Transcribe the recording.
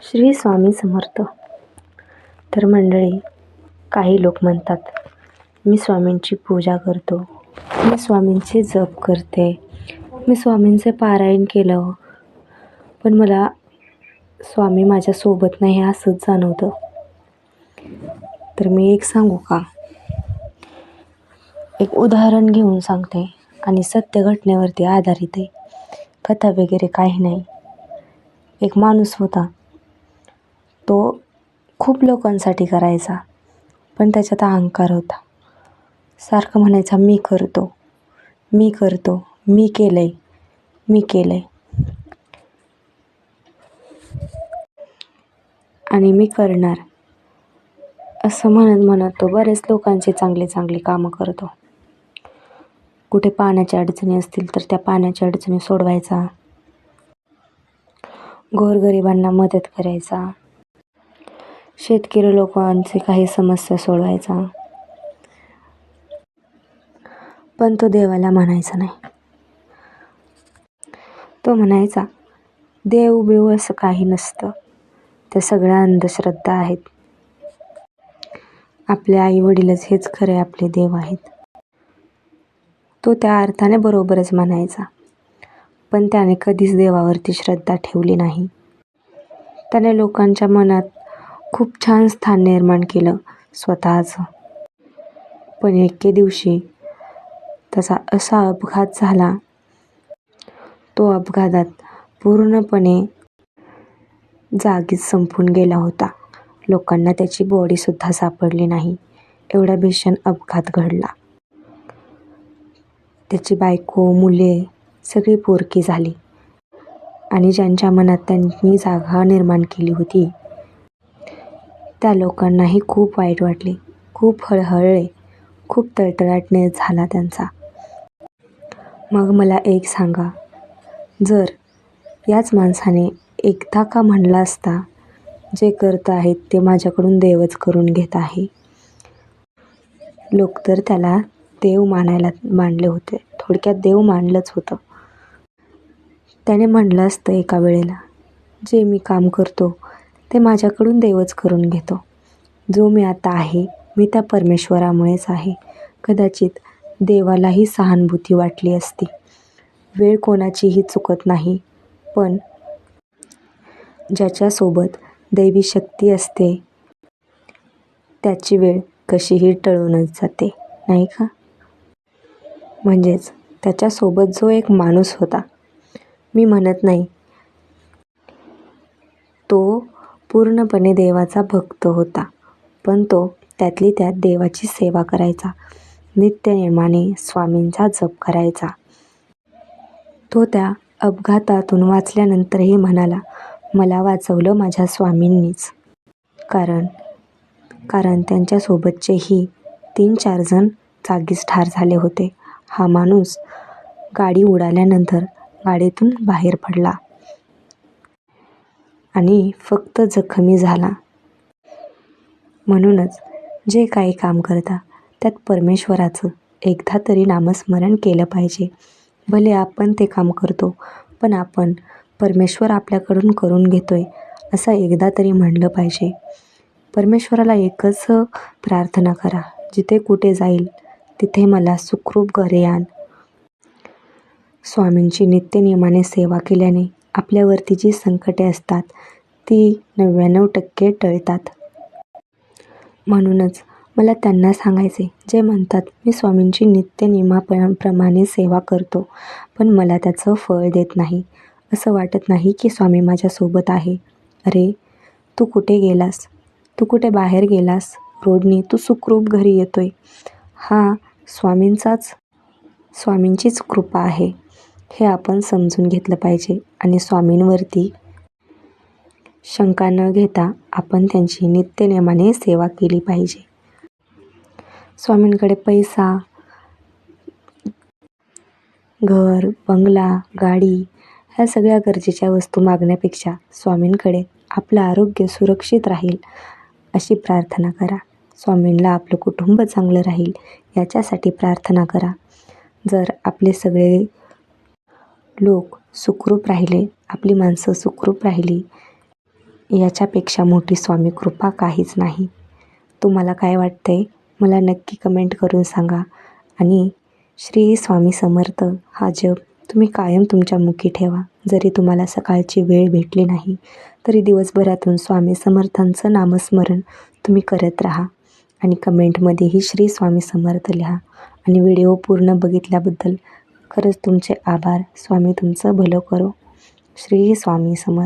श्री स्वामी समर्थ. तर मंडळी, काही लोक म्हणतात मी स्वामींची पूजा करतो, मी स्वामींचे जप करते, मी स्वामींचे पारायण केलं, पण मला स्वामी माझ्यासोबत नाही असंच जाणवतं. तर मी एक सांगू का, एक उदाहरण घेऊन सांगते आणि सत्य घटनेवरती आधारित आहे. कथा वगैरे काही नाही. एक माणूस होता, तो खूप लोकांसाठी करायचा, पण त्याच्यात अहंकार होता. सारखं म्हणायचा मी करतो, मी करतो, मी केलंय, मी केलंय आणि मी करणार असं म्हणत तो बरेच लोकांची चांगली चांगली कामं करतो. कुठे पाण्याच्या अडचणी असतील तर त्या पाण्याच्या अडचणी सोडवायचा, गोरगरिबांना मदत करायचा, शेतकरी लोकांची काही समस्या सोडवायचा. पण तो देवाला म्हणायचा नाही. तो म्हणायचा देव बिव असं काही नसतं, त्या सगळ्या अंधश्रद्धा आहेत. आपले आई वडीलच हेच खरे आपले देव आहेत. तो त्या अर्थाने बरोबरच म्हणायचा, पण त्याने कधीच देवावरती श्रद्धा ठेवली नाही. त्याने लोकांच्या मनात खूप छान स्थान निर्माण केलं स्वतःचं. पण एके दिवशी त्याचा असा अपघात झाला, तो अपघातात पूर्णपणे जागीच संपून गेला होता. लोकांना त्याची बॉडीसुद्धा सापडली नाही, एवढा भीषण अपघात घडला. त्याची बायको, मुले सगळी पोरकी झाली आणि ज्यांच्या मनात त्यांनी जागा निर्माण केली होती त्या लोकांनाही खूप वाईट वाटले, खूप हळहळले, खूप तळतळाट झाला त्यांचा. मग मला एक सांगा, जर याच माणसाने एकदा का म्हणला असता जे करत आहेत ते माझ्याकडून देवच करून घेत आहे, लोक तर त्याला देव मानले होते. थोडक्यात देव मानलंच होतं. त्याने म्हणलं असतं एका वेळेला, जे मी काम करतो ते माझ्याकडून देवच करून घेतो. जो मी आता आहे मी त्या परमेश्वरामुळेच आहे. कदाचित देवालाही सहानुभूती वाटली असती. वेळ कोणाचीही चुकत नाही, पण ज्याच्यासोबत दैवी शक्ती असते त्याची वेळ कशीही टळूनच जाते, नाही का? म्हणजेच त्याच्यासोबत जो एक माणूस होता, मी म्हणत नाही तो पूर्णपणे देवाचा भक्त होता, पण तो त्यातली त्यात देवाची सेवा करायचा, नित्यनेमाने स्वामींचा जप करायचा. तो त्या अपघातातून वाचल्यानंतरही म्हणाला, मला वाचवलं माझ्या स्वामींनीच. कारण त्यांच्यासोबतचेही 3-4 जण जागीच ठार झाले होते. हा माणूस गाडी उडाल्यानंतर गाडीतून बाहेर पडला आणि फक्त जखमी झाला. म्हणूनच जे काही काम करता त्यात परमेश्वराचं एकदा तरी नामस्मरण केलं पाहिजे. भले आपण ते काम करतो, पण आपण परमेश्वर आपल्याकडून करून घेतोय असं एकदा तरी म्हणलं पाहिजे. परमेश्वराला एकच प्रार्थना करा, जिथे कुठे जाईल तिथे मला सुखरूप घरी आण. स्वामींची नित्यनेमाने सेवा केल्याने आपल्यावरती जी संकटे असतात ती 99% टळतात. म्हणूनच मला त्यांना सांगायचे, जे म्हणतात मी स्वामींची नित्यनेमाप्रमाणे सेवा करतो, पण मला त्याचं फळ देत नाही. असं वाटत नाही की स्वामी माझ्यासोबत आहे. अरे, तू कुठे गेलास? तू कुठे बाहेर गेलास? रोडनी तू सुखरूप घरी येतोय. हा स्वामींचीच कृपा आहे, हे आपण समजून घेतलं पाहिजे आणि स्वामींवरती शंका न घेता आपण त्यांची नित्यनेमाने सेवा केली पाहिजे. स्वामींकडे पैसा, घर, बंगला, गाडी ह्या सगळ्या गरजेच्या वस्तू मागण्यापेक्षा स्वामींकडे आपलं आरोग्य सुरक्षित राहील अशी प्रार्थना करा. स्वामींना आपलं कुटुंब चांगलं राहील याच्यासाठी प्रार्थना करा. जर आपले सगळे लोक सुखरूप राहिले, आपली माणसं सुखरूप राहिली, याच्यापेक्षा मोठी स्वामी कृपा काहीच नाही. तुम्हाला काय वाटतंय मला नक्की कमेंट करून सांगा. आणि श्री स्वामी समर्थ हा जप तुम्ही कायम तुमच्या मुखी ठेवा. जरी तुम्हाला सकाळची वेळ भेटली नाही तरी दिवसभरातून स्वामी समर्थांचं नामस्मरण तुम्ही करत राहा. आणि कमेंटमध्येही श्री स्वामी समर्थ लिहा. आणि व्हिडिओ पूर्ण बघितल्याबद्दल खरंच तुमचे आभार. स्वामी तुमचं भलं करो. श्री स्वामी समर्थ.